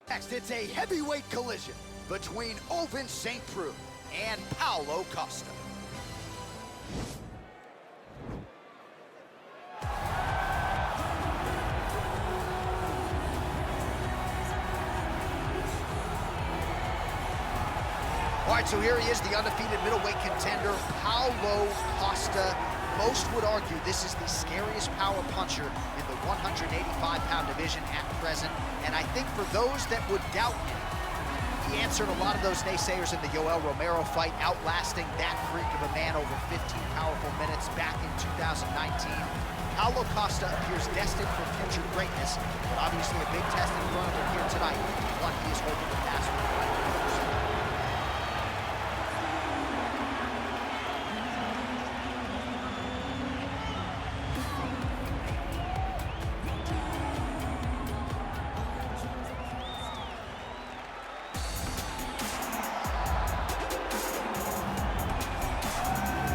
Next, it's a heavyweight collision between Ovince Preux and Paulo Costa. All right, so here he is, the undefeated middleweight contender, Paulo Costa. Most would argue this is the scariest power puncher in the 185-pound division at present. And I think for those that would doubt him, he answered a lot of those naysayers in the Yoel Romero fight, outlasting that freak of a man over 15 powerful minutes back in 2019. Paulo Costa appears destined for future greatness, but obviously a big test in front of him here tonight, one he is hoping to pass with flying colors.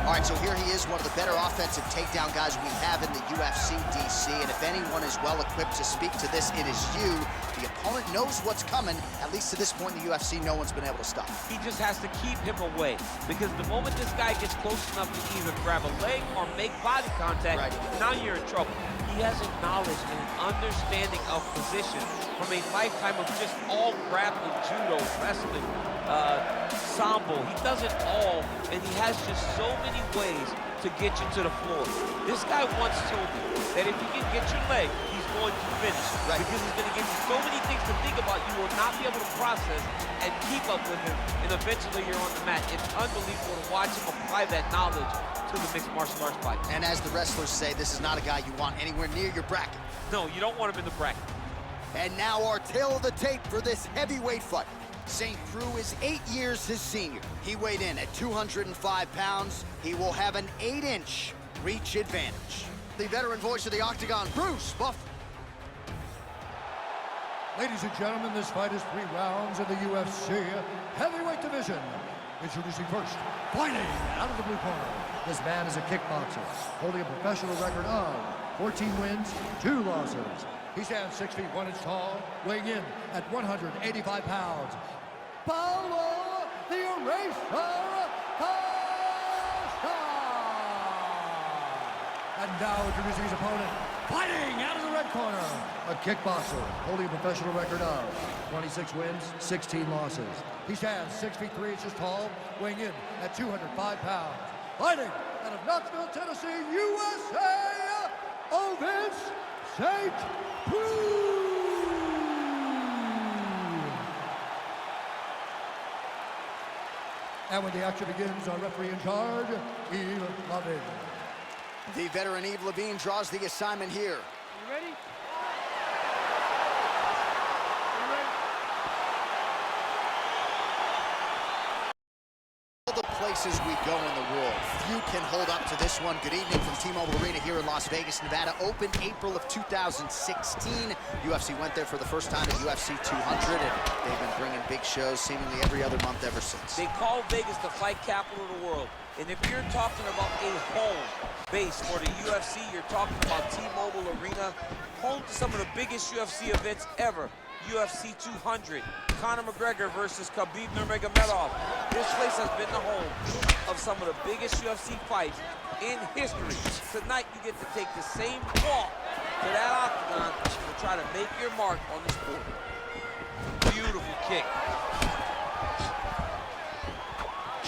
All right, so here he is, one of the better offensive takedown guys we have in the UFC, DC. And if anyone is well-equipped to speak to this, it is you. The opponent knows what's coming. At least to this point in the UFC, no one's been able to stop. He just has to keep him away, because the moment this guy gets close enough to either grab a leg or make body contact, now you're in trouble. He has a knowledge and an understanding of position from a lifetime of just all grappling, judo, wrestling, sambo. He does it all, and he has just so many ways to get you to the floor. This guy once told me that if he can get your leg, he's going to finish. Because he's going to give you so many things to think about, you will not be able to process and keep up with him, and eventually you're on the mat. It's unbelievable to watch him apply that knowledge to the mixed martial arts fight. And as the wrestlers say, this is not a guy you want anywhere near your bracket. No, you don't want him in the bracket. And now our tail of the tape for this heavyweight fight. Preux is 8 years his senior. He weighed in at 205 pounds. He will have an 8-inch reach advantage. The veteran voice of the Octagon, Bruce Buff. Ladies and gentlemen, this fight is 3 rounds in the UFC heavyweight division. Introducing first, fighting out of the blue corner. This man is a kickboxer, holding a professional record of 14 wins, 2 losses. He stands 6 feet 1 inch tall, weighing in at 185 pounds. Paulo, the Eraser Costa! And now introducing his opponent, fighting out of the red corner. A kickboxer, holding a professional record of 26 wins, 16 losses. He stands 6 feet 3 inches tall, weighing in at 205 pounds. Fighting out of Knoxville, Tennessee, USA, Ovince Preux. And when the action begins, our referee in charge, Yves Levine. The veteran Yves Levine draws the assignment here. You ready? All the places we go in the world, few can hold up to this one. Good evening from T-Mobile Arena here in Las Vegas, Nevada. Opened April of 2016. UFC went there for the first time at UFC 200, and they've been bringing big shows seemingly every other month ever since. They call Vegas the fight capital of the world. And if you're talking about a home base for the UFC, you're talking about T-Mobile Arena, home to some of the biggest UFC events ever. UFC 200, Conor McGregor versus Khabib Nurmagomedov. This place has been the home of some of the biggest UFC fights in history. Tonight, you get to take the same walk to that octagon to try to make your mark on the sport. Beautiful kick.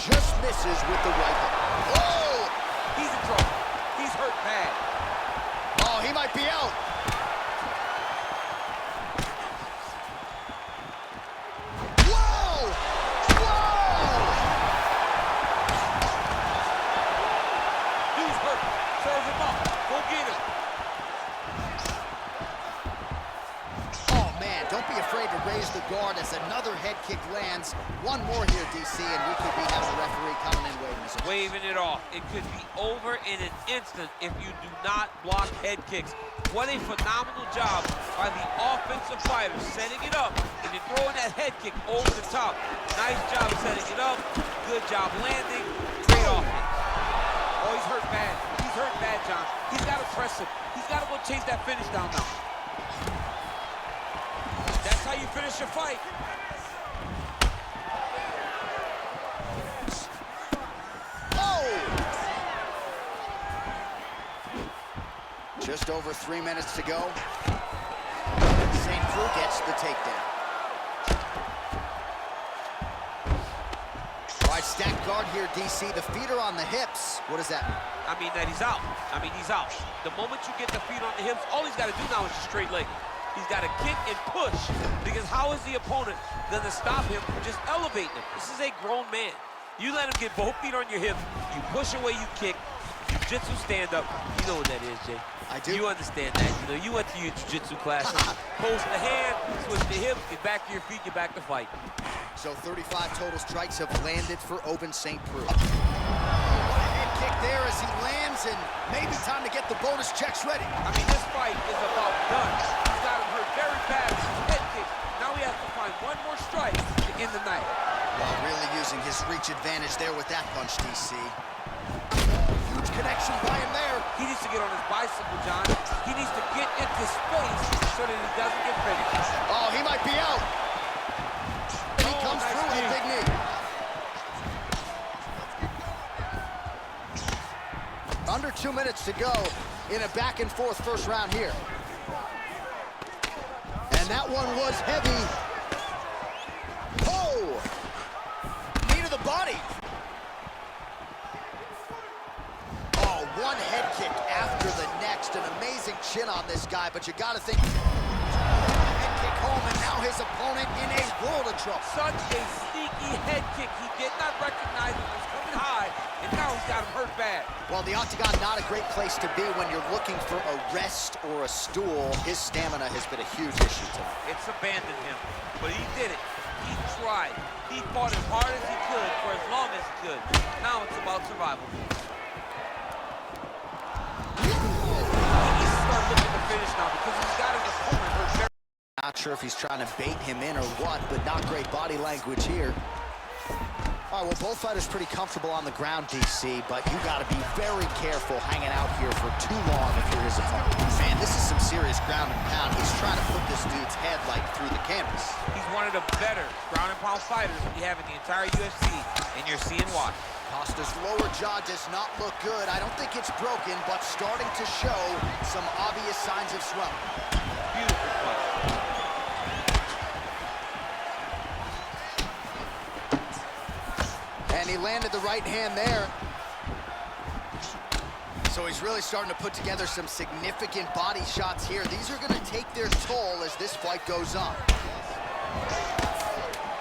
Just misses with the right hook. Oh! He's in trouble. He's hurt bad. Oh, he might be out. Don't be afraid to raise the guard as another head kick lands. One more here, DC, and we could be having the referee coming in waving it off. It could be over in an instant if you do not block head kicks. What a phenomenal job by the offensive fighter, setting it up and then throwing that head kick over the top. Nice job setting it up. Good job landing. Great offense. Oh, he's hurt bad. He's hurt bad, John. He's got to press him. He's got to go chase that finish down now. That's how how you finish your fight. Just over 3 minutes to go. St. Preux gets the takedown. All right, stacked guard here, DC. The feet are on the hips. What does that mean? I mean that he's out. He's out. The moment you get the feet on the hips, all he's got to do now is just straight leg. He's got to kick and push, because how is the opponent going to stop him from just elevating him? This is a grown man. You let him get both feet on your hips, you push away, you kick, jiu-jitsu stand-up. You know what that is, Jay. I do. You understand that. You know, you went to your jiu-jitsu class. Post the hand, switch the hip, get back to your feet, get back to fight. So 35 total strikes have landed for Ovince St. Preux. What a head kick there as he lands, and maybe time to get the bonus checks ready. I mean, this fight is about done. He's got him hurt very bad with his head kick. Now he has to find one more strike to end the night. Well, really using his reach advantage there with that punch, DC. Huge connection by him there. He needs to get on his bicycle, John. He needs to get into space so that he doesn't get finished. Oh, he might be out. He comes nice through with a big knee. Under 2 minutes to go in a back-and-forth first round here. And that one was heavy. Oh! Knee to the body. One head kick after the next. An amazing chin on this guy, but you gotta think. Head kick home, and now his opponent in a world of trouble. Such a sneaky head kick. He did not recognize it was coming high, and now he's got him hurt bad. Well, the octagon, not a great place to be when you're looking for a rest or a stool. His stamina has been a huge issue tonight. It's abandoned him, but he did it. He tried. He fought as hard as he could for as long as he could. Now it's about survival. Looking to finish now because he's got his opponent hurt very. Not sure if he's trying to bait him in or what, but not great body language here. All right, well, both fighters pretty comfortable on the ground, DC, but you got to be very careful hanging out here for too long if you're his opponent. Man, this is some serious ground and pound. He's trying to put this dude's head like through the canvas. He's one of the better ground and pound fighters we have in the entire UFC, and you're seeing why. Costa's lower jaw does not look good. I don't think it's broken, but starting to show some obvious signs of swelling. Beautiful punch. And he landed the right hand there. So he's really starting to put together some significant body shots here. These are going to take their toll as this fight goes on.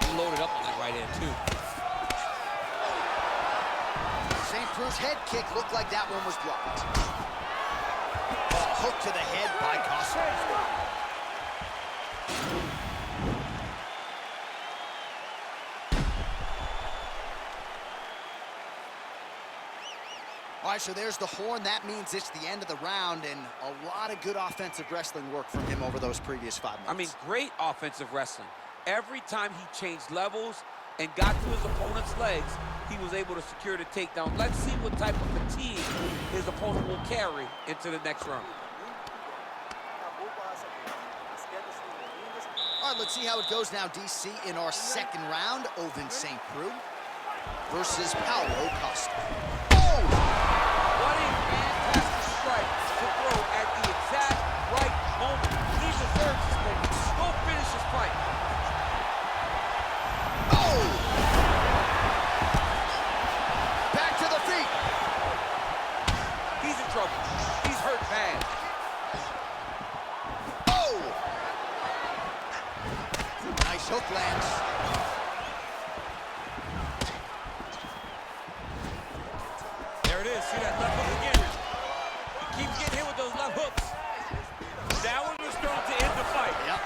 He loaded up on that right hand, too. St. Preux's head kick looked like that one was blocked. Hook to the head by Costa. All right, so there's the horn. That means it's the end of the round, and a lot of good offensive wrestling work from him over those previous 5 minutes. I mean, great offensive wrestling. Every time he changed levels and got to his opponent's legs, he was able to secure the takedown. Let's see what type of fatigue his opponent will carry into the next round. All right, let's see how it goes now, DC, in our second round. Ovince St. Preux versus Paulo Costa. Oh! What a fantastic strike to throw at the exact right moment. He deserves this moment. Go finish his fight. Oh! Back to the feet. He's in trouble. He's hurt bad. Oh! Nice hook lands. There it is. See that left hook again? He keeps getting hit with those left hooks. That one was thrown to end the fight. Yep.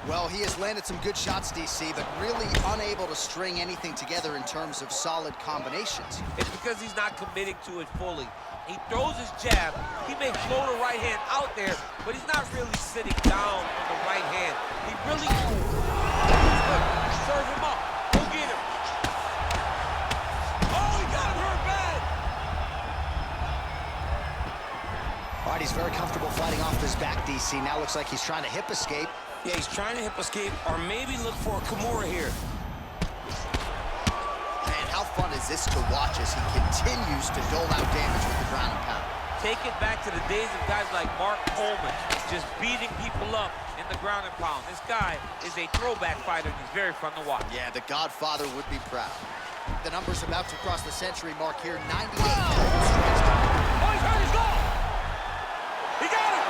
Well, he has landed some good shots, DC, but really unable to string anything together in terms of solid combinations. It's because he's not committing to it fully. He throws his jab. He may float a right hand out there, but he's not really sitting down on the right hand. He really... Serve him up. Go get him. Oh, he got him hurt bad. All right, he's very comfortable fighting off his back, DC. Now looks like he's trying to hip escape. Yeah, he's trying to hip escape or maybe look for a Kimura here. Man, how fun is this to watch as he continues to dole out damage with the ground and pound? Take it back to the days of guys like Mark Coleman, just beating people up in the ground and pound. This guy is a throwback fighter, and he's very fun to watch. Yeah, the Godfather would be proud. The number's about to cross the century mark here, 98. Oh, he's hurt, he's gone! He got it!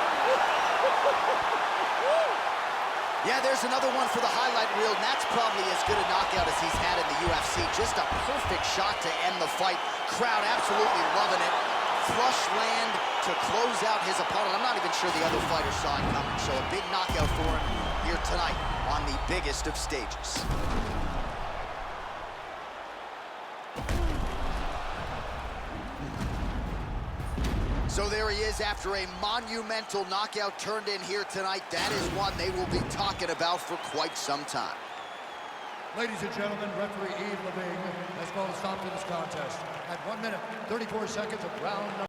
Yeah, there's another one for the highlight reel, and that's probably as good a knockout as he's had in the UFC. Just a perfect shot to end the fight. Crowd absolutely loving it. Flush land to close out his opponent. I'm not even sure the other fighter saw it coming, so a big knockout for him here tonight on the biggest of stages. So there he is after a monumental knockout turned in here tonight. That is one they will be talking about for quite some time. Ladies and gentlemen, referee Yves Levine has called a stop to this contest at 1 minute, 34 seconds of round number